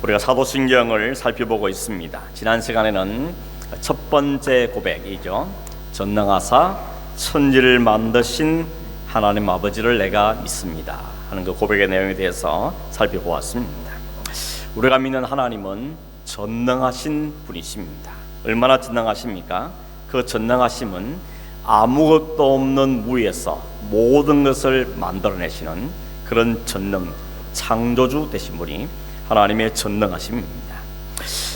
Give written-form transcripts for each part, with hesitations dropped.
우리가 사도신경을 살펴보고 있습니다. 지난 시간에는 첫 번째 고백이죠. 전능하사 천지를 만드신 하나님 아버지를 내가 믿습니다 하는 그 고백의 내용에 대해서 살펴보았습니다. 우리가 믿는 하나님은 전능하신 분이십니다. 얼마나 전능하십니까? 그 전능하심은 아무것도 없는 무에서 모든 것을 만들어내시는 그런 전능, 창조주 되신 분이 하나님의 전능하심입니다.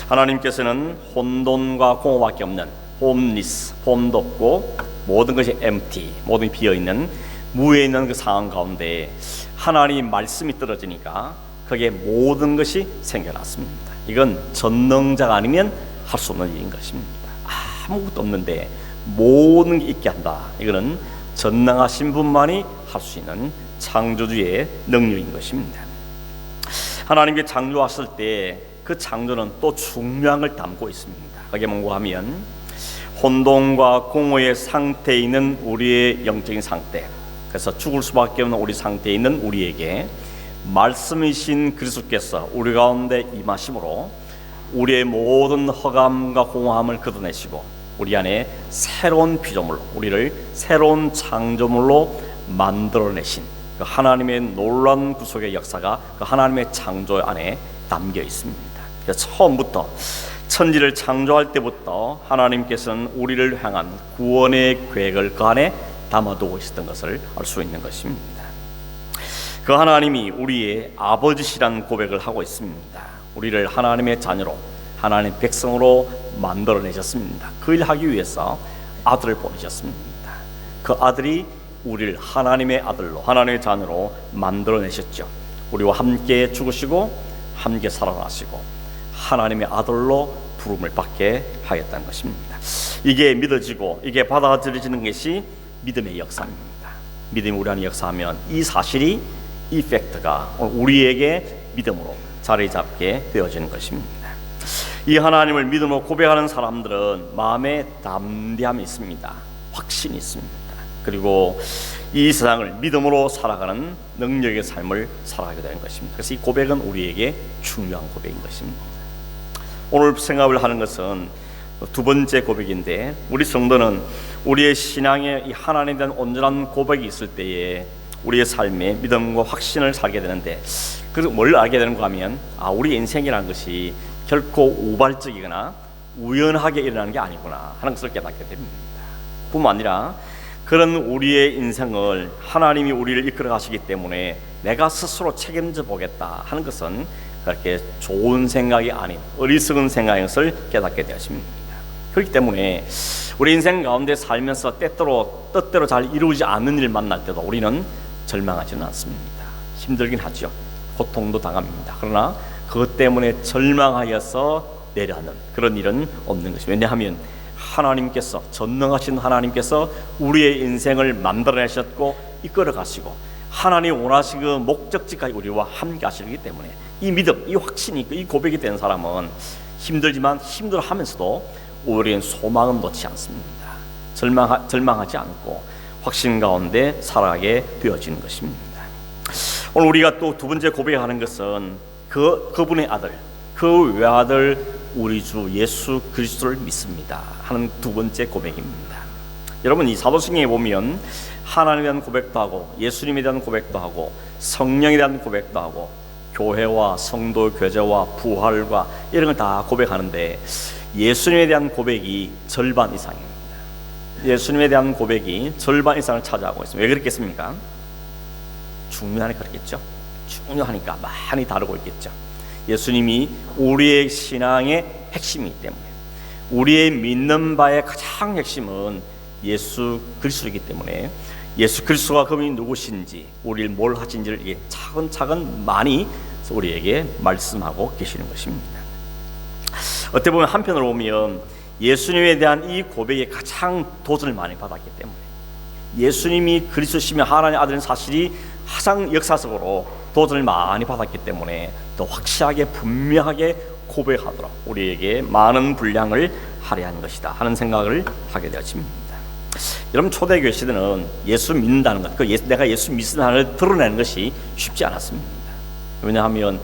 하나님께서는 혼돈과 공허밖에 없는 홈리스, 폼도 없고 모든 것이 empty, 모든 것이 비어있는 무에 있는 그 상황 가운데 하나님 말씀이 떨어지니까 거기에 모든 것이 생겨났습니다. 이건 전능자가 아니면 할 수 없는 일인 것입니다. 아무것도 없는데 모든 게 있게 한다. 이거는 전능하신 분만이 할 수 있는 창조주의 능력인 것입니다. 하나님께 창조하실 때 그 창조는 또 중요한 걸 담고 있습니다. 그게 뭔가 하면 혼돈과 공허의 상태에 있는 우리의 영적인 상태, 그래서 죽을 수밖에 없는 우리 상태에 있는 우리에게 말씀이신 그리스도께서 우리 가운데 임하심으로 우리의 모든 허감과 공허함을 걷어내시고 우리 안에 새로운 피조물로, 우리를 새로운 창조물로 만들어내신 그 하나님의 놀라운 구속의 역사가 그 하나님의 창조 안에 담겨 있습니다. 그래서 처음부터 천지를 창조할 때부터 하나님께서는 우리를 향한 구원의 계획을 그 안에 담아두고 있었던 것을 알 수 있는 것입니다. 그 하나님이 우리의 아버지시라는 고백을 하고 있습니다. 우리를 하나님의 자녀로, 하나님의 백성으로 만들어내셨습니다. 그 일 하기 위해서 아들을 보내셨습니다. 그 아들이 우리를 하나님의 아들로, 하나님의 자녀로 만들어내셨죠. 우리와 함께 죽으시고 함께 살아나시고 하나님의 아들로 부름을 받게 하겠다는 것입니다. 이게 믿어지고 이게 받아들여지는 것이 믿음의 역사입니다. 믿음이 우리 안에 역사하면 이 사실이, 이 팩트가 우리에게 믿음으로 자리 잡게 되어지는 것입니다. 이 하나님을 믿음으로 고백하는 사람들은 마음에 담대함이 있습니다. 확신이 있습니다. 그리고 이 세상을 믿음으로 살아가는 능력의 삶을 살아가게 되는 것입니다. 그래서 이 고백은 우리에게 중요한 고백인 것입니다. 오늘 생각을 하는 것은 두 번째 고백인데, 우리 성도는 우리의 신앙에 이 하나님에 대한 온전한 고백이 있을 때에 우리의 삶에 믿음과 확신을 살게 되는데, 그래서 뭘 알게 되는가 하면 우리 인생이라는 것이 결코 우발적이거나 우연하게 일어나는 게 아니구나 하는 것을 깨닫게 됩니다. 뿐만 아니라 그런 우리의 인생을 하나님이 우리를 이끌어 가시기 때문에 내가 스스로 책임져 보겠다 하는 것은 그렇게 좋은 생각이 아닌 어리석은 생각인 것을 깨닫게 되었습니다. 그렇기 때문에 우리 인생 가운데 살면서 뜻대로 잘 이루어지지 않는 일을 만날 때도 우리는 절망하지는 않습니다. 힘들긴 하죠. 고통도 당합니다. 그러나 그것 때문에 절망하여서 내려하는 그런 일은 없는 것입니다. 왜냐하면 하나님께서, 전능하신 하나님께서 우리의 인생을 만들어내셨고 이끌어 가시고 하나님 원하시는 그 목적지까지 우리와 함께 하시기 때문에 이 믿음, 이 확신이, 이 고백이 된 사람은 힘들지만 힘들어하면서도 우리는 소망은 놓지 않습니다. 절망하지 않고 확신 가운데 살아가게 되어지는 것입니다. 오늘 우리가 또 두 번째 고백하는 것은 그분의 아들, 그 외아들 우리 주 예수 그리스도를 믿습니다 하는 두 번째 고백입니다. 여러분, 이 사도신경에 보면 하나님에 대한 고백도 하고 예수님에 대한 고백도 하고 성령에 대한 고백도 하고 교회와 성도 교제와 부활과 이런 걸 다 고백하는데 예수님에 대한 고백이 절반 이상입니다. 예수님에 대한 고백이 절반 이상을 차지하고 있습니다. 왜 그렇겠습니까? 중요하니까 그렇겠죠. 중요하니까 많이 다루고 있겠죠. 예수님이 우리의 신앙의 핵심이기 때문에, 우리의 믿는 바의 가장 핵심은 예수 그리스도이기 때문에 예수 그리스도가 그분이 누구신지, 우리를 뭘 하신지를 이게 차근차근 많이 우리에게 말씀하고 계시는 것입니다. 어떻게 보면 한편으로 보면 예수님에 대한 이 고백에 가장 도전을 많이 받았기 때문에, 예수님이 그리스도시며 하나님의 아들인 사실이 가장 역사적으로 도전을 많이 받았기 때문에 더 확실하게 분명하게 고백하도록 우리에게 많은 분량을 할애한 것이다 하는 생각을 하게 되었습니다. 여러분, 초대교회 시대는 예수 믿는다는 것, 내가 예수 믿는다는 걸 드러내는 것이 쉽지 않았습니다. 왜냐하면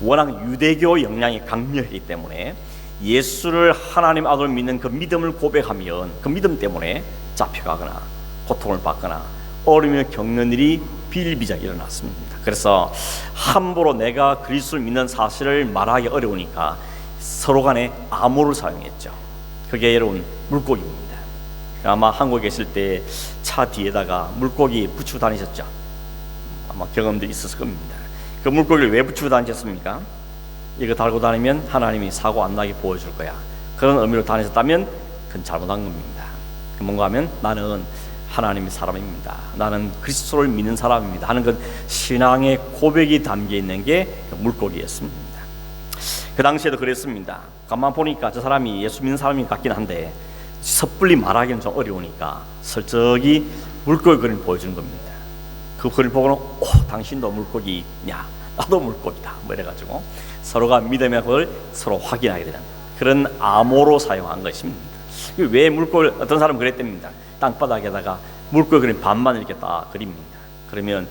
워낙 유대교 영향이 강렬했기 때문에 예수를 하나님 아들로 믿는 그 믿음을 고백하면 그 믿음 때문에 잡혀가거나 고통을 받거나 어려움을 겪는 일이 비일비재하게 일어났습니다. 그래서 함부로 내가 그리스도를 믿는 사실을 말하기 어려우니까 서로 간에 암호를 사용했죠. 그게 여러분 물고기입니다. 아마 한국에 계실 때 차 뒤에다가 물고기 붙이고 다니셨죠. 아마 경험도 있었을 겁니다. 그 물고기를 왜 붙이고 다니셨습니까? 이거 달고 다니면 하나님이 사고 안 나게 보여줄 거야. 그런 의미로 다니셨다면 그건 잘못한 겁니다. 뭔가 하면 나는 하나님의 사람입니다. 나는 그리스도를 믿는 사람입니다 하는 그 신앙의 고백이 담겨 있는 게 그 물고기였습니다. 그 당시에도 그랬습니다. 가만 보니까 저 사람이 예수 믿는 사람인 것 같긴 한데 섣불리 말하기는 좀 어려우니까 슬쩍이 물고기 그림 보여주는 겁니다. 그 그림 보고는 당신도 물고기냐? 나도 물고기다. 뭐 이래가지고 서로가 믿음의 그걸 서로 확인하게 되는 그런 암호로 사용한 것입니다. 왜 물고기 어떤 사람은 그랬답니다. 땅바닥에다가 물고기 그림 반만 이렇게 딱 그립니다. 그러면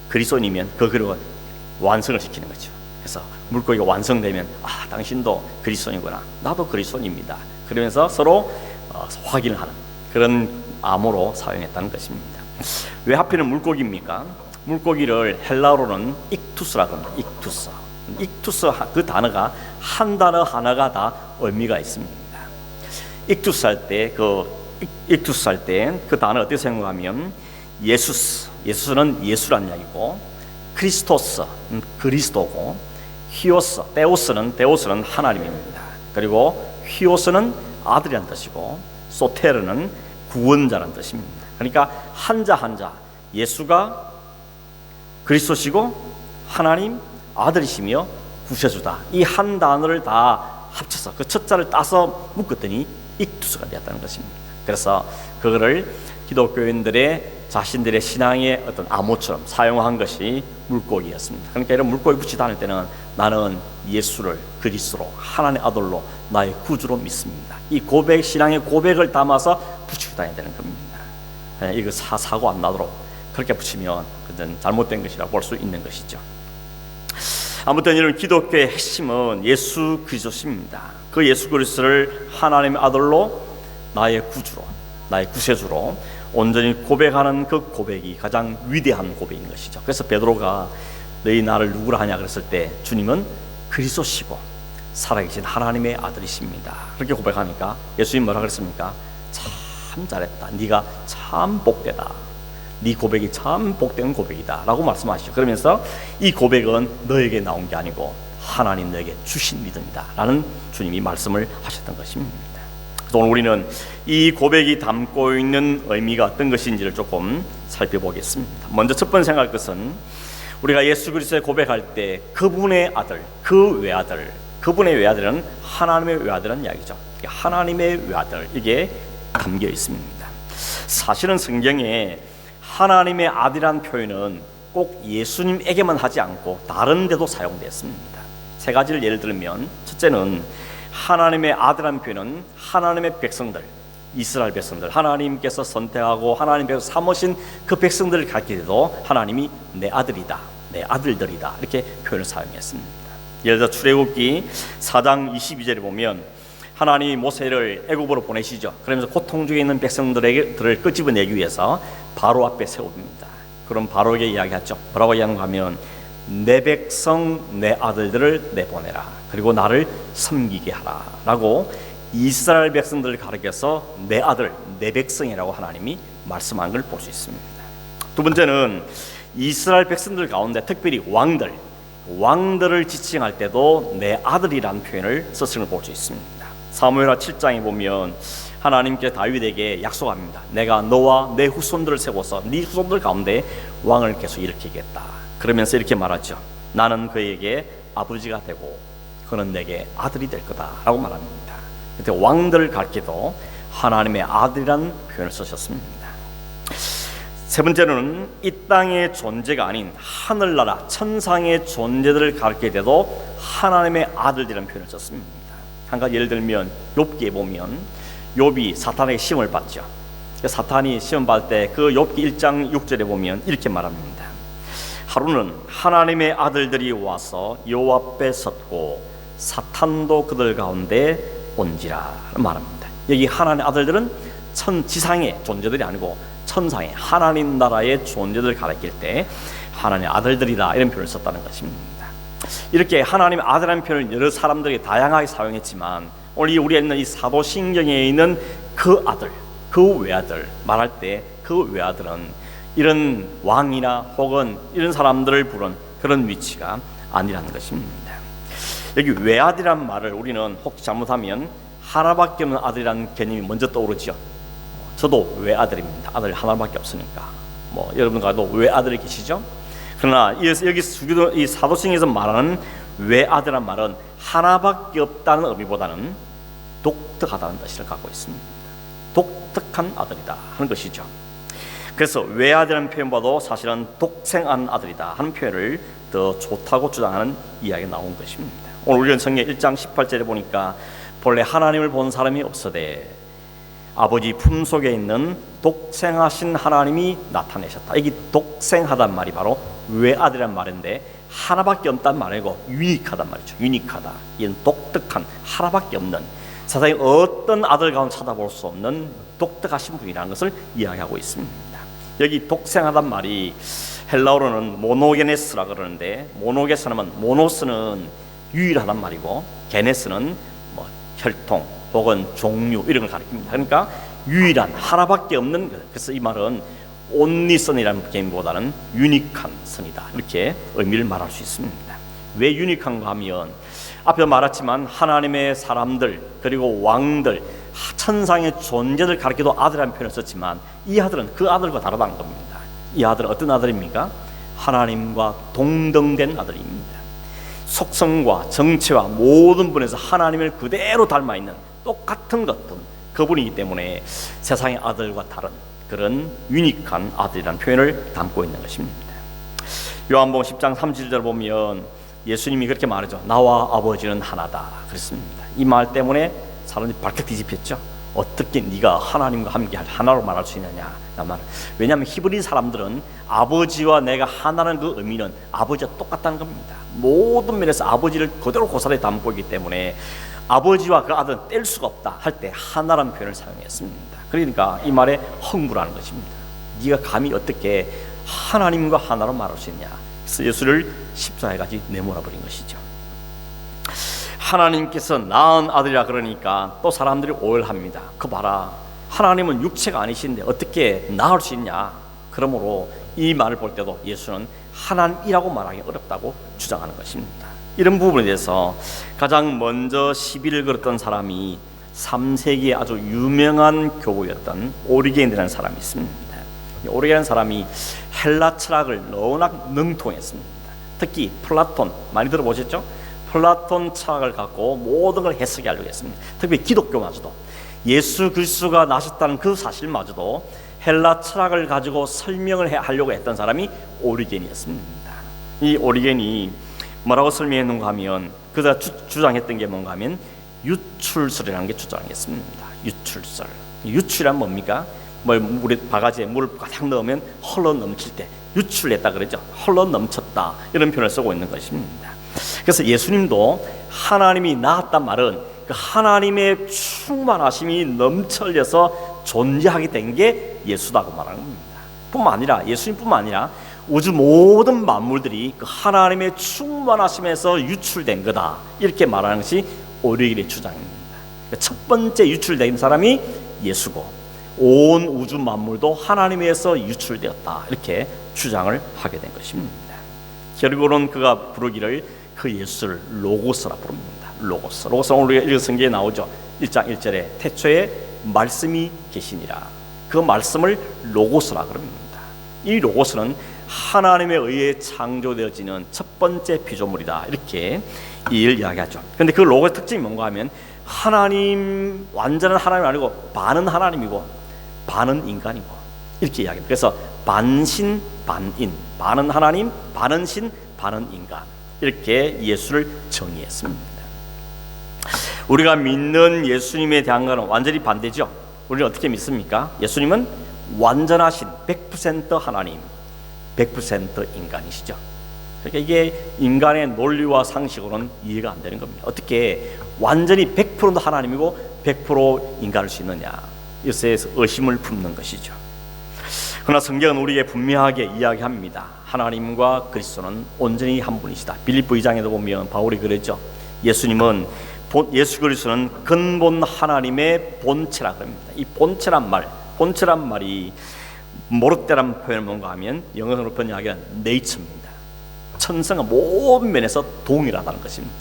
그리스도인이면 그 그림을 완성을 시키는 거죠. 그래서 물고기가 완성되면 당신도 그리스도인이구나. 나도 그리스도인입니다. 그러면서 서로 확인을 하는 그런 암호로 사용했다는 것입니다. 왜 하필은 물고기입니까? 물고기를 헬라어로는 익투스라고 합니다. 익투스 그 단어가 한 단어 하나가 다 의미가 있습니다. 익투스 할 때 그 단어 어떻게 생각하면 예수는 예수란 이야기고, 크리스토스 그리스도고, 데오스는 하나님입니다. 그리고 히오스는 아들이란 뜻이고, 소테르는 구원자란 뜻입니다. 그러니까 한자 예수가 그리스도시고 하나님 아들이시며 구세주다. 이 한 단어를 다 합쳐서 그 첫 자를 따서 묶었더니 익투스가 되었다는 것입니다. 그래서 그거를 기독교인들의 자신들의 신앙의 어떤 암호처럼 사용한 것이 물고기였습니다. 그러니까 이런 물고기 붙이 다닐 때는 나는 예수를 그리스도로 하나님의 아들로 나의 구주로 믿습니다. 이 고백, 신앙의 고백을 담아서 붙이고 다녀야 되는 겁니다. 이거 사고 안 나도록 그렇게 붙이면 그건 잘못된 것이라고 볼 수 있는 것이죠. 아무튼 이런 기독교의 핵심은 예수 그리스도십니다. 그 예수 그리스도를 하나님의 아들로 나의 구주로, 나의 구세주로 온전히 고백하는 그 고백이 가장 위대한 고백인 것이죠. 그래서 베드로가 너희 나를 누구라 하냐 그랬을 때 주님은 그리스도시고 살아계신 하나님의 아들이십니다. 그렇게 고백하니까 예수님 뭐라 그랬습니까? 참 잘했다. 네가 참 복되다. 네 고백이 참 복된 고백이다 라고 말씀하시죠. 그러면서 이 고백은 너에게 나온 게 아니고 하나님 너에게 주신 믿음이다 라는 주님이 말씀을 하셨던 것입니다. 그래서 오늘 우리는 이 고백이 담고 있는 의미가 어떤 것인지를 조금 살펴보겠습니다. 먼저 첫 번째 생각할 것은 우리가 예수 그리스도의 고백할 때 그분의 아들, 그분의 외아들은 하나님의 외아들이라는 이야기죠. 하나님의 외아들, 이게 담겨 있습니다. 사실은 성경에 하나님의 아들이라는 표현은 꼭 예수님에게만 하지 않고 다른 데도 사용됐습니다. 세 가지를 예를 들면, 첫째는 하나님의 아들이라는 표현은 하나님의 백성들, 이스라엘 백성들, 하나님께서 선택하고 하나님께서 삼으신 그 백성들을 가리킬 때도 하나님이 내 아들이다, 내 아들들이다 이렇게 표현을 사용했습니다. 예를 들어 출애굽기 4장 22절에 보면 하나님이 모세를 애굽으로 보내시죠. 그러면서 고통 중에 있는 백성들을 끄집어내기 위해서 바로 앞에 세웁니다. 그럼 바로에게 이야기하죠. 뭐라고 이야기하는가 하면 내 백성 내 아들들을 내보내라. 그리고 나를 섬기게 하라 라고 이스라엘 백성들을 가리켜서 내 아들 내 백성이라고 하나님이 말씀한 걸 볼 수 있습니다. 두 번째는 이스라엘 백성들 가운데 특별히 왕들을 지칭할 때도 내 아들이라는 표현을 썼음을 볼 수 있습니다. 사무엘하 7장에 보면 하나님께 다윗에게 약속합니다. 내가 너와 내 후손들을 세워서 네 후손들 가운데 왕을 계속 일으키겠다. 그러면서 이렇게 말하죠. 나는 그에게 아버지가 되고 그는 내게 아들이 될 거다 라고 말합니다. 그때 왕들을 가리켜도 하나님의 아들이라는 표현을 쓰셨습니다. 세 번째는 이 땅의 존재가 아닌 하늘나라 천상의 존재들을 가리킬 때도 하나님의 아들이라는 표현을 썼습니다. 한 가지 예를 들면 욥기에 보면 욥이 사탄에게 시험을 받죠. 사탄이 시험 받을 때 그 욥기 1장 6절에 보면 이렇게 말합니다. 하루는 하나님의 아들들이 와서 여호와 앞에 섰고 사탄도 그들 가운데 온지라 말합니다. 여기 하나님의 아들들은 지상의 존재들이 아니고 천상의 하나님 나라의 존재들을 가리킬 때 하나님의 아들들이다 이런 표현을 썼다는 것입니다. 이렇게 하나님의 아들이라는 표현을 여러 사람들이 다양하게 사용했지만 오늘 우리가 있는 이 사도신경에 있는 그 아들, 그 외아들 말할 때 그 외아들은 이런 왕이나 혹은 이런 사람들을 부른 그런 위치가 아니라는 것입니다. 여기 외아들이라는 말을 우리는 혹시 잘못하면 하나밖에 없는 아들이라는 개념이 먼저 떠오르죠. 저도 외아들입니다. 아들 하나밖에 없으니까. 여러분과도 외아들이 계시죠? 그러나 여기 이 사도신경에서 말하는 외아들이라는 말은 하나밖에 없다는 의미보다는 독특하다는 뜻을 갖고 있습니다. 독특한 아들이다 하는 것이죠. 그래서 외아들이라는 표현보다도 사실은 독생한 아들이다 하는 표현을 더 좋다고 주장하는 이야기가 나온 것입니다. 오늘 우리는 성경 1장 18절에 보니까 본래 하나님을 본 사람이 없으되 아버지 품속에 있는 독생하신 하나님이 나타내셨다. 여기 독생하단 말이 바로 외아들이란 말인데 하나밖에 없단 말이고 유니크하단 말이죠. 유니크하다. 이는 독특한 하나밖에 없는 세상에 어떤 아들 가운데 찾아볼 수 없는 독특하신 분이라는 것을 이야기하고 있습니다. 여기 독생하단 말이 헬라어로는 모노게네스라 그러는데 모노게스는 모노스는 유일하단 말이고 게네스는 혈통 혹은 종류 이런 걸 가리킵니다. 그러니까 유일한 하나밖에 없는, 그래서 이 말은 온리 선이라는 개념보다는 유니크한 선이다 이렇게 의미를 말할 수 있습니다. 왜 유니크한가 하면 앞에 말했지만 하나님의 사람들 그리고 왕들 천상의 존재를 가리켜도 아들이라는 표현을 썼지만 이 아들은 그 아들과 다르다는 겁니다. 이 아들은 어떤 아들입니까? 하나님과 동등된 아들입니다. 속성과 정체와 모든 분에서 하나님을 그대로 닮아있는 똑같은 것들 그분이기 때문에 세상의 아들과 다른 그런 유니크한 아들이라는 표현을 담고 있는 것입니다. 요한복음 10장 30절 보면 예수님이 그렇게 말하죠. 나와 아버지는 하나다 그랬습니다. 이 말 때문에 사람들이 발칵 뒤집혔죠. 어떻게 네가 하나님과 함께 하나로 말할 수 있느냐. 왜냐하면 히브리 사람들은 아버지와 내가 하나라는 그 의미는 아버지와 똑같다는 겁니다. 모든 면에서 아버지를 그대로 고스란히 담고 있기 때문에 아버지와 그 아들은 뗄 수가 없다 할 때 하나라는 표현을 사용했습니다. 그러니까 이 말에 흥분하는 것입니다. 네가 감히 어떻게 하나님과 하나로 말할 수 있냐. 그래서 예수를 십자가에까지 내몰아버린 것이죠. 하나님께서 낳은 아들이라 그러니까 또 사람들이 오해를 합니다. 그 봐라, 하나님은 육체가 아니신데 어떻게 낳을 수 있냐. 그러므로 이 말을 볼 때도 예수는 하나님이라고 말하기 어렵다고 주장하는 것입니다. 이런 부분에 대해서 가장 먼저 시비를 걸었던 사람이 3세기에 아주 유명한 교부였던 오리겐이라는 사람이 있습니다. 오리겐이라는 사람이 헬라 철학을 너무나 능통했습니다. 특히 플라톤 많이 들어보셨죠? 플라톤 철학을 갖고 모든 걸 해석하려고 했습니다. 특히 기독교마저도 예수 그리스도가 나셨다는 그 사실마저도 헬라 철학을 가지고 설명을 하려고 했던 사람이 오리겐이었습니다. 이 오리겐이 뭐라고 설명했는가 하면 그가 주장했던 게 뭔가 하면 유출설이라는 게 주장했습니다. 유출설. 유출이란 뭡니까? 물에 바가지에 물을 가득 넣으면 흘러 넘칠 때 유출했다 그러죠. 흘러 넘쳤다 이런 표현을 쓰고 있는 것입니다. 그래서 예수님도 하나님이 낳았단 말은 그 하나님의 충만하심이 넘쳐져서 존재하게 된 게 예수다고 말하는 겁니다. 뿐만 아니라 예수님뿐만 아니라 우주 모든 만물들이 그 하나님의 충만하심에서 유출된 거다 이렇게 말하는 것이 오리겐의 주장입니다. 첫 번째 유출된 사람이 예수고 온 우주 만물도 하나님에서 유출되었다 이렇게 주장을 하게 된 것입니다. 결국은 그가 부르기를 그 예수를 로고스라 부릅니다. 로고스 오늘 우리가 성경에 나오죠. 1장 1절에 태초에 말씀이 계시니라. 그 말씀을 로고스라 그럽니다. 이 로고스는 하나님에 의해 창조되어지는 첫 번째 피조물이다 이렇게 이야기하죠. 그런데 그 로고의 특징이 뭔가 하면 하나님 완전한 하나님 아니고 반은 하나님이고 반은 인간이고 이렇게 이야기합니다. 그래서 반신 반인, 반은 하나님, 반은 신, 반은 인간 이렇게 예수를 정의했습니다. 우리가 믿는 예수님에 대한 것은 완전히 반대죠. 우리는 어떻게 믿습니까? 예수님은 완전하신 100% 하나님, 100% 인간이시죠. 그러니까 이게 인간의 논리와 상식으로는 이해가 안 되는 겁니다. 어떻게 완전히 100%도 하나님이고 100% 인간일 수 있느냐, 이것에 의심을 품는 것이죠. 그러나 성경은 우리에게 분명하게 이야기합니다. 하나님과 그리스도는 온전히 한 분이시다. 빌립보 2장에도 보면 바울이 그랬죠. 예수 그리스도는 근본 하나님의 본체라 그럽니다. 이 본체란 말이 모르테란 표현을 뭔가 하면 영어로 번역하기는 네이처입니다. 천성은 모든 면에서 동일하다는 것입니다.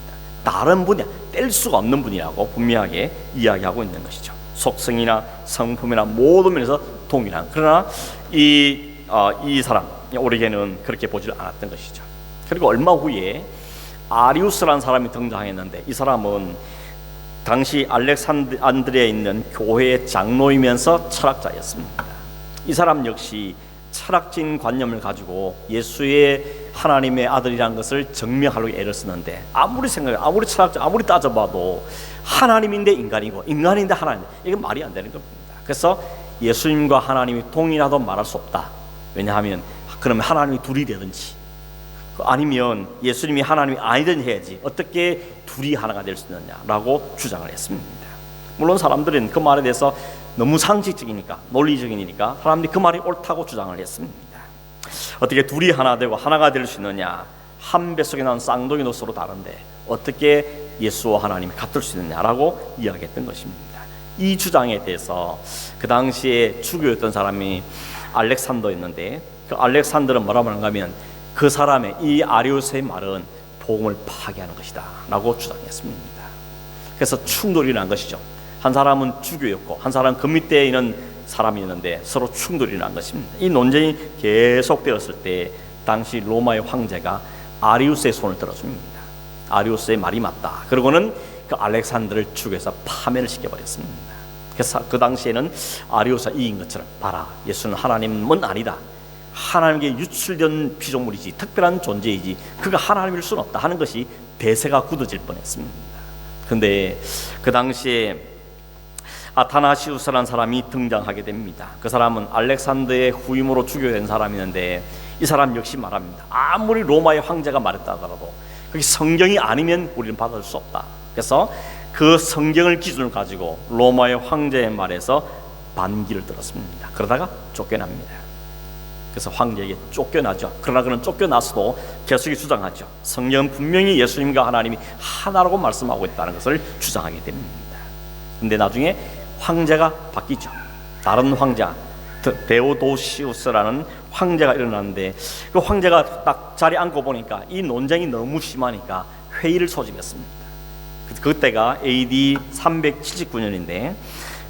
다른 분이야, 뗄 수가 없는 분이라고 분명하게 이야기하고 있는 것이죠. 속성이나 성품이나 모든 면에서 동일한. 그러나 이 사람 오리겐은 그렇게 보지 않았던 것이죠. 그리고 얼마 후에 아리우스라는 사람이 등장했는데, 이 사람은 당시 알렉산드리아에 있는 교회의 장로이면서 철학자였습니다. 이 사람 역시 철학적인 관념을 가지고 예수의 하나님의 아들이라는 것을 증명하려고 애를 쓰는데, 아무리 철학자, 아무리 따져봐도 하나님인데 인간이고 인간인데 하나님, 이건 말이 안 되는 겁니다. 그래서 예수님과 하나님이 동일하다고 말할 수 없다. 왜냐하면 그러면 하나님이 둘이 되든지, 아니면 예수님이 하나님이 아니든지 해야지 어떻게 둘이 하나가 될 수 있느냐라고 주장을 했습니다. 물론 사람들은 그 말에 대해서 너무 상식적이니까, 논리적이니까 사람들이 그 말이 옳다고 주장을 했습니다. 어떻게 둘이 하나 되고 하나가 될 수 있느냐, 한 뱃속에 나온 쌍둥이도 서로 다른데 어떻게 예수와 하나님이 같을 수 있느냐라고 이야기했던 것입니다. 이 주장에 대해서 그 당시에 주교였던 사람이 알렉산더였는데, 그 알렉산더는 뭐라고 하는가 하면 그 사람의, 이 아리우스의 말은 복음을 파괴하는 것이다 라고 주장했습니다. 그래서 충돌이 난 것이죠. 한 사람은 주교였고 한 사람은 그 밑에 있는 사람이었는데 서로 충돌이 난 것입니다. 이 논쟁이 계속되었을 때 당시 로마의 황제가 아리우스의 손을 들어줍니다. 아리우스의 말이 맞다. 그러고는 그 알렉산더를 죽여서 파멸을 시켜버렸습니다. 그래서 그 당시에는 아리우스가 이긴 것처럼, 봐라, 예수는 하나님은 아니다, 하나님께 유출된 피조물이지 특별한 존재이지 그가 하나님일 수는 없다 하는 것이 대세가 굳어질 뻔했습니다. 그런데 그 당시에 아타나시우스라는 사람이 등장하게 됩니다. 그 사람은 알렉산더의 후임으로 죽여된 사람이었는데, 이 사람 역시 말합니다. 아무리 로마의 황제가 말했다 하더라도 그게 성경이 아니면 우리는 받을 수 없다. 그래서 그 성경을 기준을 가지고 로마의 황제의 말에서 반기를 들었습니다. 그러다가 쫓겨납니다. 그래서 황제에게 쫓겨나죠. 그러나 그는 쫓겨나서도 계속 주장하죠. 성경은 분명히 예수님과 하나님이 하나라고 말씀하고 있다는 것을 주장하게 됩니다. 그런데 나중에 황제가 바뀌죠. 다른 황자, 데오도시우스라는 황제가 일어났는데, 그 황제가 딱 자리에 앉고 보니까 이 논쟁이 너무 심하니까 회의를 소집했습니다. 그때가 AD 379년인데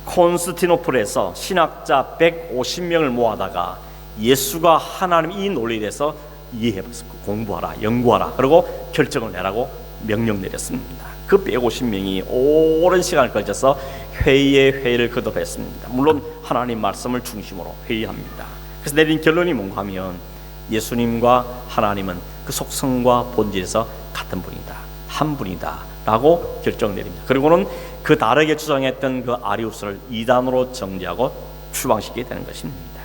콘스티노플에서 신학자 150명을 모아다가 예수가 하나님 이 논리에 대해서 이해해봤습니다. 공부하라, 연구하라, 그리고 결정을 내라고 명령 내렸습니다. 그 150명이 오랜 시간을 걸쳐서 회의를 거듭했습니다. 물론 하나님 말씀을 중심으로 회의합니다. 그래서 내린 결론이 뭔가 하면 예수님과 하나님은 그 속성과 본질에서 같은 분이다, 한 분이다 라고 결정 내립니다. 그리고는 그 다르게 주장했던 그 아리우스를 이단으로 정죄하고 추방시키게 되는 것입니다.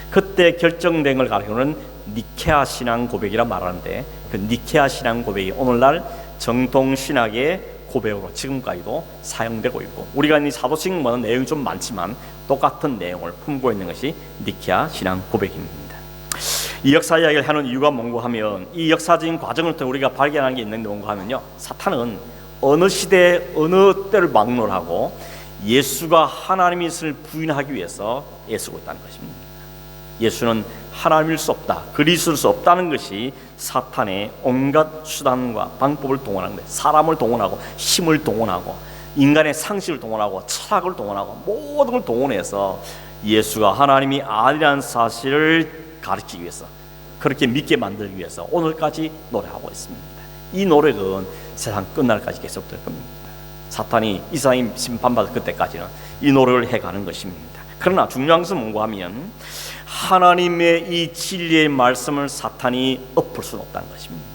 그때 결정된 걸 가리키는 니케아 신앙 고백이라 말하는데, 그 니케아 신앙 고백이 오늘날 정통 신학의 고백으로 지금까지도 사용되고 있고, 우리가 이 사도신경보다는 내용이 좀 많지만 똑같은 내용을 품고 있는 것이 니케아 신앙 고백입니다. 이 역사 이야기를 하는 이유가 뭔가 하면, 이 역사적인 과정을 통해 우리가 발견하는 게 있는데 뭔가 하면요, 사탄은 어느 시대 어느 때를 막론하고 예수가 하나님이심을 부인하기 위해서 애쓰고 있다는 것입니다. 예수는 하나님일 수 없다, 그리스도일 수 없다는 것이 사탄의 온갖 수단과 방법을 동원하는 거예요. 사람을 동원하고 힘을 동원하고 인간의 상식을 동원하고 철학을 동원하고 모든 걸 동원해서 예수가 하나님이 아니라는 사실을 가르치기 위해서, 그렇게 믿게 만들기 위해서 오늘까지 노력하고 있습니다. 이 노력은 세상 끝날까지 계속될 겁니다. 사탄이 이 세상이 심판받을 그때까지는 이 노력을 해가는 것입니다. 그러나 중요한 것은 뭔가 하면 하나님의 이 진리의 말씀을 사탄이 엎을 수는 없다는 것입니다.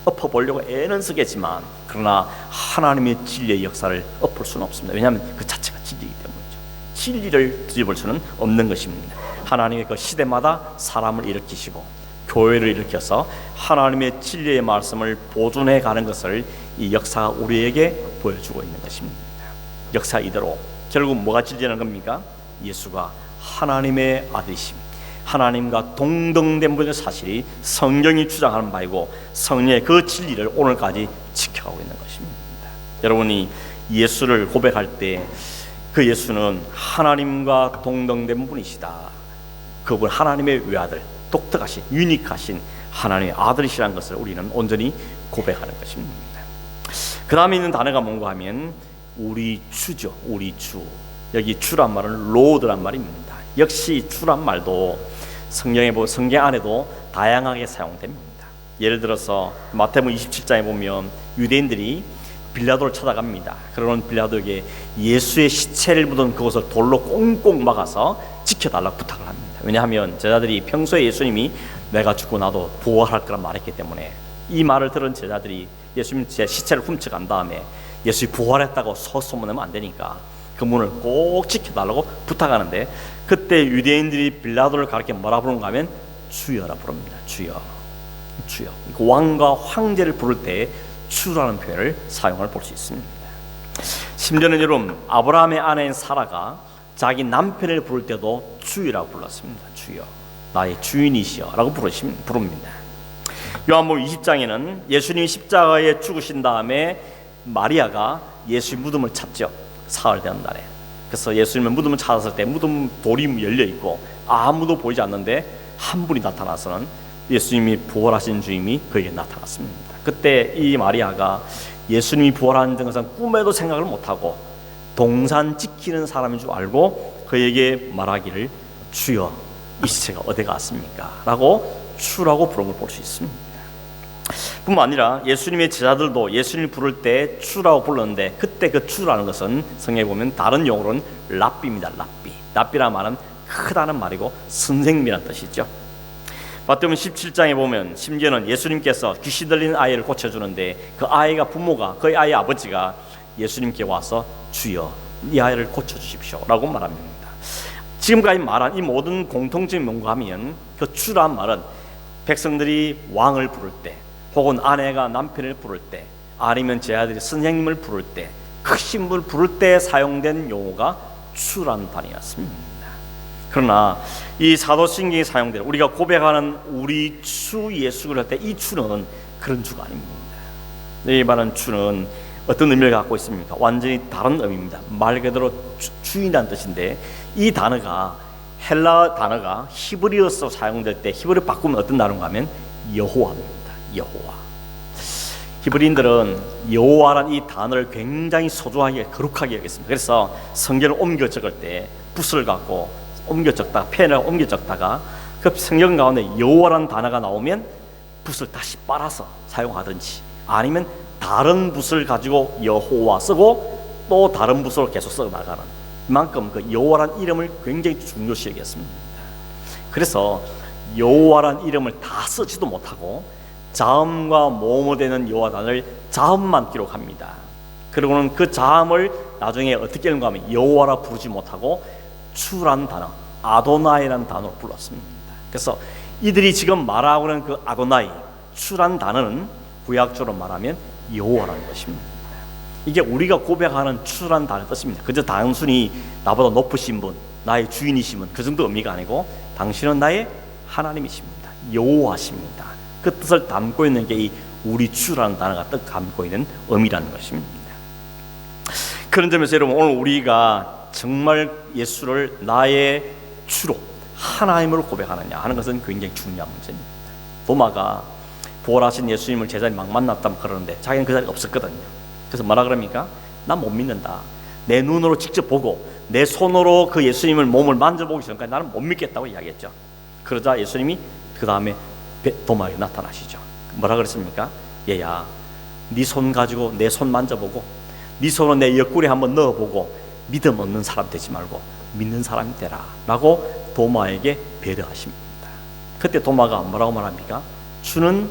엎어보려고 애는 쓰겠지만 그러나 하나님의 진리의 역사를 엎을 수는 없습니다. 왜냐하면 그 자체가 진리이기 때문이죠. 진리를 뒤집을 수는 없는 것입니다. 하나님의 그 시대마다 사람을 일으키시고 교회를 일으켜서 하나님의 진리의 말씀을 보존해 가는 것을 이 역사가 우리에게 보여주고 있는 것입니다. 역사 이대로 결국 뭐가 진리라는 겁니까? 예수가 하나님의 아들이심, 하나님과 동등된 분의 사실이 성경이 주장하는 바이고 성령의 그 진리를 오늘까지 지켜가고 있는 것입니다. 여러분이 예수를 고백할 때 그 예수는 하나님과 동등된 분이시다. 그분 하나님의 외아들, 독특하신 유니크하신 하나님의 아들이시라는 것을 우리는 온전히 고백하는 것입니다. 그 다음에 있는 단어가 뭔가 하면 우리 주죠. 우리 주. 여기 주란 말은 로드란 말입니다. 역시 주란 말도 성경 안에도 다양하게 사용됩니다. 예를 들어서 마태복음 27장에 보면 유대인들이 빌라도를 찾아갑니다. 그러는 빌라도에게 예수의 시체를 묻은 그곳을 돌로 꽁꽁 막아서 지켜달라고 부탁을 합니다. 왜냐하면 제자들이 평소에 예수님이 내가 죽고 나도 부활할 거라 말했기 때문에 이 말을 들은 제자들이 예수님 시체를 훔쳐간 다음에 예수님이 부활했다고 소문내면 안 되니까 그 문을 꼭 지켜달라고 부탁하는데 그때 유대인들이 빌라도를 가르쳐 뭐라 부르는가 하면 주여라 부릅니다. 주여, 주여. 왕과 황제를 부를 때 주라는 표현을 사용을 볼 수 있습니다. 심지어는 여러분 아브라함의 아내인 사라가 자기 남편을 부를 때도 주여라고 불렀습니다. 주여, 나의 주인이시여 라고 부릅니다. 요한복음 20장에는 예수님이 십자가에 죽으신 다음에 마리아가 예수의 무덤을 찾죠. 사흘 되는 날에. 그래서 예수님의 무덤을 찾았을 때 무덤 돌이 열려있고 아무도 보이지 않는데 한 분이 나타나서는 예수님이 부활하신 주님이 그에게 나타났습니다. 그때 이 마리아가 예수님이 부활하는 것은 꿈에도 생각을 못하고 동산 지키는 사람인 줄 알고 그에게 말하기를 주여 이 시체가 어디 갔습니까? 라고 주라고 부른 걸 볼 수 있습니다. 뿐만 아니라 예수님의 제자들도 예수님을 부를 때 주라고 불렀는데 그때 그 주라는 것은 성경에 보면 다른 용어로는 랍비입니다. 랍비라는 말은 크다는 말이고 선생님이라는 뜻이죠. 마태복음 17장에 보면 심지어는 예수님께서 귀신 들린 아이를 고쳐주는데 그 아이가 부모가 그 아이의 아버지가 예수님께 와서 주여 이 아이를 고쳐주십시오 라고 말합니다. 지금까지 말한 이 모든 공통점이 뭔가 하면 그 주란 말은 백성들이 왕을 부를 때 혹은 아내가 남편을 부를 때 아니면 제 아들이 선생님을 부를 때 크신 분을 부를 때 사용된 용어가 주라는 단어였습니다. 그러나 이 사도신경에 사용되는 우리가 고백하는 우리 주 예수를 할 때 이 주는 그런 주가 아닙니다. 이 말은 주는 어떤 의미를 갖고 있습니까? 완전히 다른 의미입니다. 말 그대로 주인이라는 뜻인데 이 단어가 헬라 단어가 히브리어로 사용될 때 히브리어 바꾸면 어떤 단어인가 하면 여호와입니다. 여호와. 히브리인들은 여호와라는 이 단어를 굉장히 소중하게 거룩하게 여겼습니다. 그래서 성경을 옮겨 적을 때 붓을 갖고 옮겨 적다가 펜을 옮겨 적다가 그 성경 가운데 여호와라는 단어가 나오면 붓을 다시 빨아서 사용하든지 아니면 다른 붓을 가지고 여호와 쓰고 또 다른 붓으로 계속 써 나가는 이만큼 그 여호와라는 이름을 굉장히 중요시 여겼습니다. 그래서 여호와라는 이름을 다 쓰지도 못하고 자음과 모음으로 되는 여호와 단어를 자음만 기록합니다. 그리고는 그 자음을 나중에 어떻게 하는가 하면 여호와라 부르지 못하고 주라는 단어, 아도나이라는 단어로 불렀습니다. 그래서 이들이 지금 말하고 있는 그 아도나이, 주라는 단어는 구약적으로 말하면 여호와라는 것입니다. 이게 우리가 고백하는 주라는 단어의 뜻입니다. 그저 단순히 나보다 높으신 분, 나의 주인이시면 그 정도 의미가 아니고 당신은 나의 하나님이십니다. 여호와십니다. 그 뜻을 담고 있는 게 이 우리 주라는 단어가 뜻 담고 있는 의미라는 것입니다. 그런 점에서 여러분 오늘 우리가 정말 예수를 나의 주로 하나님으로 고백하느냐 하는 것은 굉장히 중요한 문제입니다. 도마가 부활하신 예수님을 제자리 막 만났다면 그러는데 자기는 그 자리에 없었거든요. 그래서 뭐라 그럽니까? 난 못 믿는다. 내 눈으로 직접 보고 내 손으로 그 예수님을 몸을 만져보기 전까지 나는 못 믿겠다고 이야기했죠. 그러자 예수님이 그 다음에 도마에게 나타나시죠. 뭐라 그랬습니까? 얘야, 네 손 가지고 내 손 만져보고 네 손을 내 옆구리에 한번 넣어보고 믿음 없는 사람 되지 말고 믿는 사람이 되라 라고 도마에게 배려하십니다. 그때 도마가 뭐라고 말합니까? 주는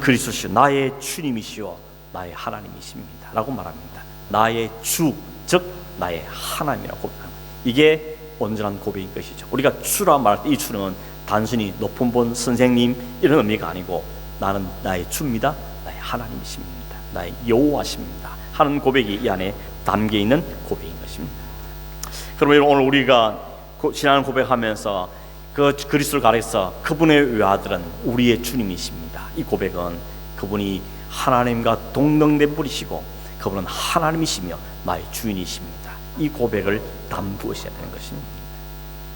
그리스도시요 나의 주님이시요 나의 하나님이십니다 라고 말합니다. 나의 주, 즉 나의 하나님이라고 고백합니다. 이게 온전한 고백인 것이죠. 우리가 주라 말할 때 이 주는 단순히 높은 분 선생님 이런 의미가 아니고 나는 나의 주입니다. 나의 하나님이십니다. 나의 여호와십니다. 하는 고백이 이 안에 담겨 있는 고백인 것입니다. 그러면 오늘 우리가 신앙을 고백하면서 그 그리스도를 가리켜 그분의 외아들은 우리의 주님이십니다. 이 고백은 그분이 하나님과 동등된 분이시고 그분은 하나님이시며 나의 주인이십니다. 이 고백을 담두어셔야 되는 것입니다.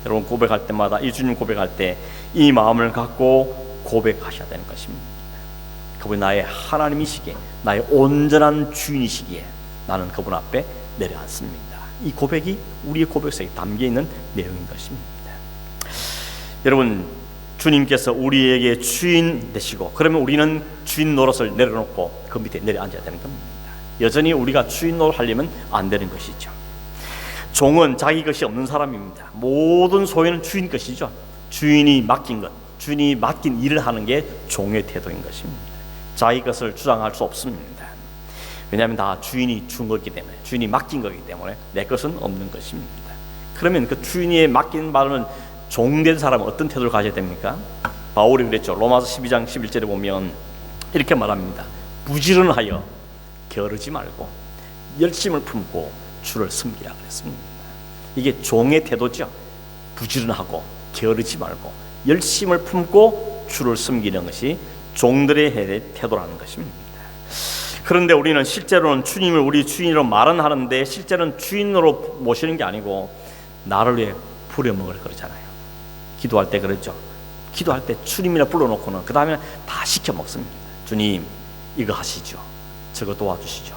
여러분 고백할 때마다 이 주님 고백할 때 이 마음을 갖고 고백하셔야 되는 것입니다. 그분이 나의 하나님이시기에 나의 온전한 주인이시기에 나는 그분 앞에 내려앉습니다. 이 고백이 우리의 고백 속에 담겨있는 내용인 것입니다. 여러분 주님께서 우리에게 주인 되시고 그러면 우리는 주인 노릇을 내려놓고 그 밑에 내려앉아야 되는 겁니다. 여전히 우리가 주인 노릇 하려면 안 되는 것이죠. 종은 자기 것이 없는 사람입니다. 모든 소유는 주인 것이죠. 주인이 맡긴 것, 주인이 맡긴 일을 하는 게 종의 태도인 것입니다. 자기 것을 주장할 수 없습니다. 왜냐하면 다 주인이 준 거기 때문에, 주인이 맡긴 거기 때문에 내 것은 없는 것입니다. 그러면 그 주인이 맡긴 바는 종된 사람은 어떤 태도를 가져야 됩니까? 바울이 그랬죠. 로마서 12장 11절에 보면 이렇게 말합니다. 부지런하여 게으르지 말고 열심을 품고 주를 섬기라 그랬습니다. 이게 종의 태도죠. 부지런하고 게으르지 말고 열심을 품고 주를 섬기는 것이 종들의 태도라는 것입니다. 그런데 우리는 실제로는 주님을 우리 주인으로 말은 하는데 실제로는 주인으로 모시는 게 아니고 나를 위해 부려먹으려 그러잖아요. 기도할 때 그랬죠. 기도할 때 주님이라 불러놓고는 그 다음에 다 시켜 먹습니다. 주님 이거 하시죠. 저거 도와주시죠.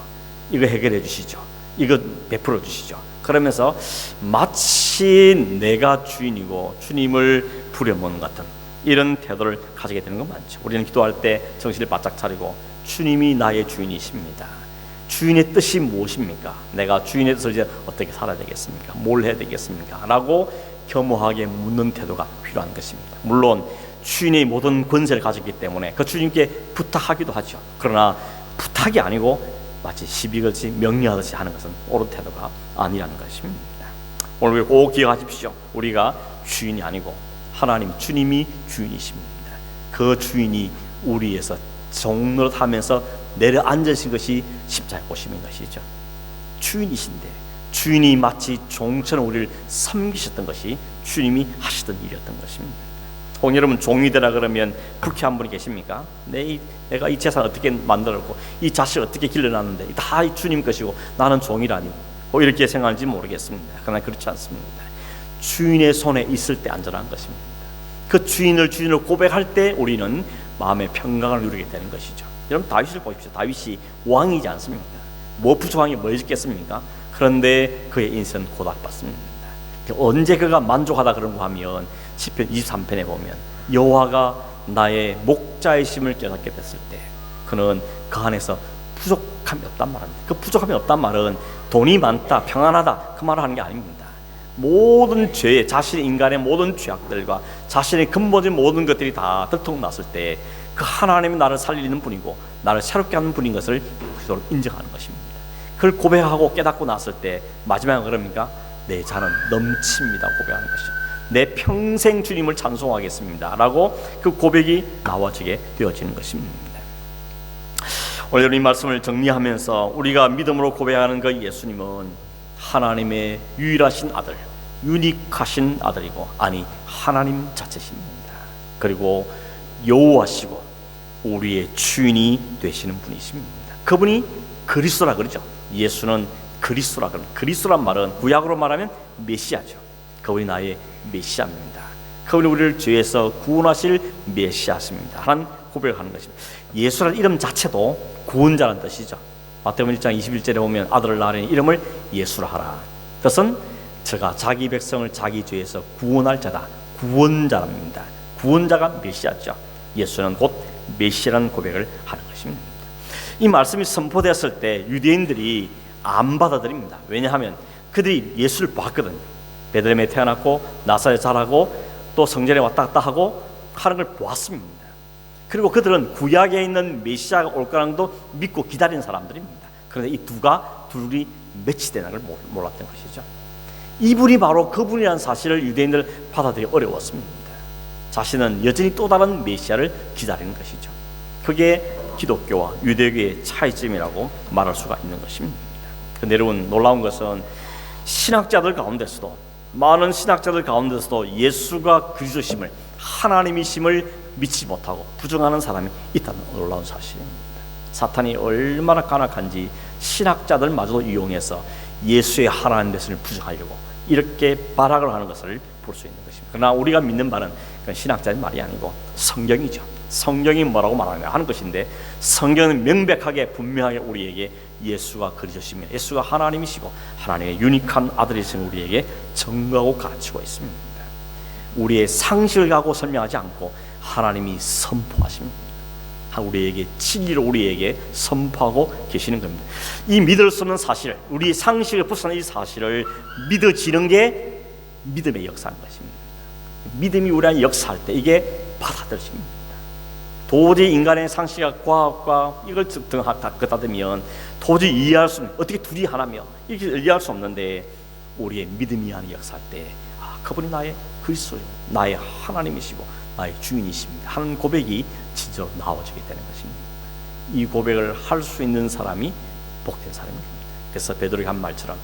이거 해결해 주시죠. 이거 베풀어 주시죠. 그러면서 마치 내가 주인이고 주님을 부려먹는 것 같은 이런 태도를 가지게 되는 건 많죠. 우리는 기도할 때 정신을 바짝 차리고 주님이 나의 주인이십니다. 주인의 뜻이 무엇입니까? 내가 주인의 뜻을 이제 어떻게 살아야 되겠습니까? 뭘 해야 되겠습니까? 라고 겸허하게 묻는 태도가 필요한 것입니다. 물론 주인의 모든 권세를 가졌기 때문에 그 주님께 부탁하기도 하죠. 그러나 부탁이 아니고 마치 시비걸치 명령하듯이 하는 것은 옳은 태도가 아니라는 것입니다. 오늘 꼭 기억하십시오. 우리가 주인이 아니고 하나님 주님이 주인이십니다. 그 주인이 우리에서 종노릇하면서 내려앉으신 것이 십자가의 고심인 것이죠. 주인이신데 주인이 마치 종처럼 우리를 섬기셨던 것이 주님이 하시던 일이었던 것입니다. 혹 여러분 종이 되라 그러면 불쾌한 분이 계십니까? 내가 이 재산 어떻게 만들었고 이 자식을 어떻게 길러놨는데 다 주님 것이고 나는 종이라니 이렇게 생각하는지 모르겠습니다. 그러나 그렇지 않습니다. 주인의 손에 있을 때 안전한 것입니다. 그 주인을 주인으로 고백할 때 우리는 마음의 평강을 누리게 되는 것이죠. 여러분 다윗을 보십시오. 다윗이 왕이지 않습니까? 뭐 부족한 게 뭐 있겠습니까? 그런데 그의 인생은 고달팠습니다. 언제 그가 만족하다 그런가 하면 시편 23편에 보면 여호와가 나의 목자이심을 깨닫게 됐을 때 그는 그 안에서 부족함이 없단 말입니다. 그 부족함이 없단 말은 돈이 많다, 평안하다 그 말을 하는 게 아닙니다. 모든 죄, 자신의 인간의 모든 죄악들과 자신의 근본적인 모든 것들이 다 들통났을 때 그 하나님이 나를 살리는 분이고 나를 새롭게 하는 분인 것을 그리스도로 인정하는 것입니다. 그걸 고백하고 깨닫고 났을 때 마지막에 그럽니까? 내 잔은 넘칩니다 고백하는 것이죠. 내 평생 주님을 찬송하겠습니다 라고 그 고백이 나와지게 되어지는 것입니다. 오늘 이 말씀을 정리하면서 우리가 믿음으로 고백하는 그 예수님은 하나님의 유일하신 아들, 유닉하신 아들이고 아니 하나님 자체십니다. 그리고 여호와시고 우리의 주인이 되시는 분이십니다. 그분이 그리스도라 그러죠. 예수는 그리스도라 그러죠. 그리스도란 말은 구약으로 말하면 메시아죠. 그분이 나의 메시아입니다. 그분이 우리를 죄에서 구원하실 메시아십니다 하는 고백을 하는 것입니다. 예수라는 이름 자체도 구원자라는 뜻이죠. 마태복음 1장 21절에 보면 아들을 낳으니 이름을 예수라 하라. 뜻은 저가 자기 백성을 자기 죄에서 구원할 자다. 구원자랍니다. 구원자가 메시아죠. 예수는 곧 메시아라는 고백을 하는 것입니다. 이 말씀이 선포되었을 때 유대인들이 안 받아들입니다. 왜냐하면 그들이 예수를 봤거든요. 베들레헴에 태어났고 나사렛에 자라고 또 성전에 왔다 갔다 하고 하는 걸 보았습니다. 그리고 그들은 구약에 있는 메시아가 올 거라도 믿고 기다리는 사람들입니다. 그런데 이 둘이 매치되는 걸 몰랐던 것이죠. 이분이 바로 그분이라는 사실을 유대인들 받아들이기 어려웠습니다. 자신은 여전히 또 다른 메시아를 기다리는 것이죠. 그게 기독교와 유대교의 차이점이라고 말할 수가 있는 것입니다. 근데 여러분, 놀라운 것은 신학자들 가운데서도, 많은 신학자들 가운데서도 예수가 그리스도심을, 하나님이심을 믿지 못하고 부정하는 사람이 있다는 놀라운 사실입니다. 사탄이 얼마나 간악한지 신학자들마저도 이용해서 예수의 하나님 되심을 부정하려고 이렇게 발악을 하는 것을 볼 수 있는 것입니다. 그러나 우리가 믿는 바는 그건 신학자의 말이 아니고 성경이죠. 성경이 뭐라고 말하냐 하는 것인데, 성경은 명백하게 분명하게 우리에게 예수가 그리스도시며 예수가 하나님이시고 하나님의 유니크한 아들이신 우리에게 증거하고 가르치고 있습니다. 우리의 상식을 가고 설명하지 않고 하나님이 선포하십니다. 우리에게 진리를 우리에게 선포하고 계시는 겁니다. 이 믿을 수 없는 사실, 우리 상식을 벗어난 이 사실을 믿어지는 게 믿음의 역사인 것입니다. 믿음이 우리 안에 역사할 때 이게 받아들여집니다. 도저히 인간의 상식과 과학과 이걸 갖다 대면 도저히 이해할 수 없는, 어떻게 둘이 하나며 이렇게 이해할 수 없는데, 우리의 믿음이 안에 역사할 때 그분이 나의 그리스도요, 나의 하나님이시고 나의 주인이십니다 하는 고백이 진짜로 나와지게 되는 것입니다. 이 고백을 할 수 있는 사람이 복된 사람입니다. 그래서 베드로가 한 말처럼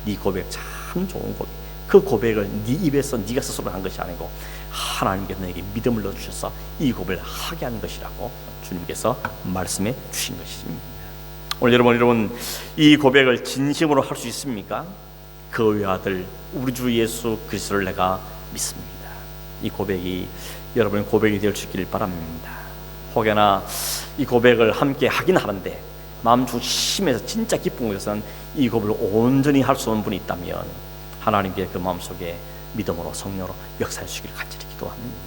네 고백 참 좋은 고백, 그 고백을 네 입에서 네가 스스로 한 것이 아니고 하나님께서 너에게 믿음을 넣어주셔서 이 고백을 하게 하는 것이라고 주님께서 말씀해 주신 것입니다. 오늘 여러분 이 고백을 진심으로 할 수 있습니까? 그 외아들 우리 주 예수 그리스도를 내가 믿습니다. 이 고백이 여러분의 고백이 될 수 있기를 바랍니다. 혹여나 이 고백을 함께 하긴 하는데 마음 중심에서 진짜 기쁜 것은 이 고백을 온전히 할 수 없는 분이 있다면 하나님께 그 마음속에 믿음으로 성령으로 역사해 주시기를 간절히 기도합니다.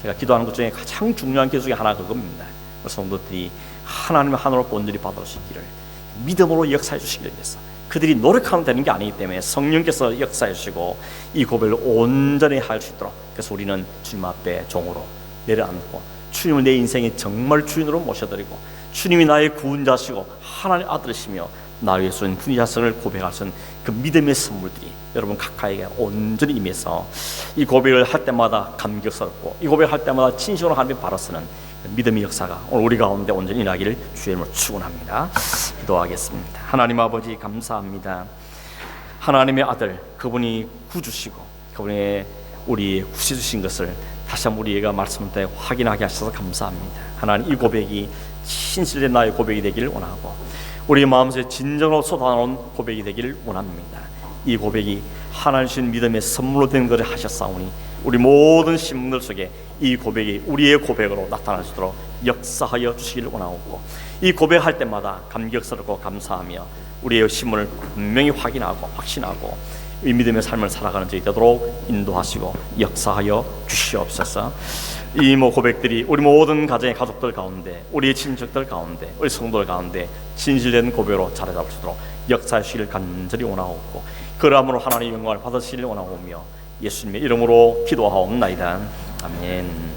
제가 기도하는 것 중에 가장 중요한 기도 중에 하나가 그겁니다. 성도들이 하나님의 하늘을 온전히 받을 수 있기를, 믿음으로 역사해 주시기를 위해서. 그들이 노력하면 되는 게 아니기 때문에 성령께서 역사해 주시고 이 고백을 온전히 할 수 있도록, 그래서 우리는 주님 앞에 종으로 내려앉고 주님을 내 인생의 정말 주인으로 모셔드리고 주님이 나의 구원자시고 하나님의 아들이시며 나의 예수는 분자성을 고백할 수 있는 그 믿음의 선물들이 여러분 각각에게 온전히 임해서 이 고백을 할 때마다 감격스럽고 이 고백을 할 때마다 진심으로 하나님의 바라 쓰는 믿음의 역사가 오늘 우리 가운데 온전히 일하기를 주의 이름으로 축원합니다. 기도하겠습니다. 하나님 아버지 감사합니다. 하나님의 아들 그분이 구주시고 그분이 우리 구세 주신 것을 다시 한번 우리가 말씀을 때 확인하게 하셔서 감사합니다. 하나님 이 고백이 신실된 나의 고백이 되기를 원하고 우리 마음속에 진정으로 쏟아나온 고백이 되기를 원합니다. 이 고백이 하나님 주신 믿음의 선물로 된 것을 하셨사오니 우리 모든 신분들 속에 이 고백이 우리의 고백으로 나타날 수 있도록 역사하여 주시기를 원하고 이 고백할 때마다 감격스럽고 감사하며 우리의 신분을 분명히 확인하고 확신하고 이 믿음의 삶을 살아가는 저희 되도록 인도하시고 역사하여 주시옵소서. 이 고백들이 우리 모든 가정의 가족들 가운데 우리의 친척들 가운데 우리 성도들 가운데 진실된 고백으로 자리잡을 수 있도록 역사해 주시기를 간절히 원하옵고 그러함으로 하나님의 영광을 받으시기를 원하오며 예수님의 이름으로 기도하옵나이다. 아멘.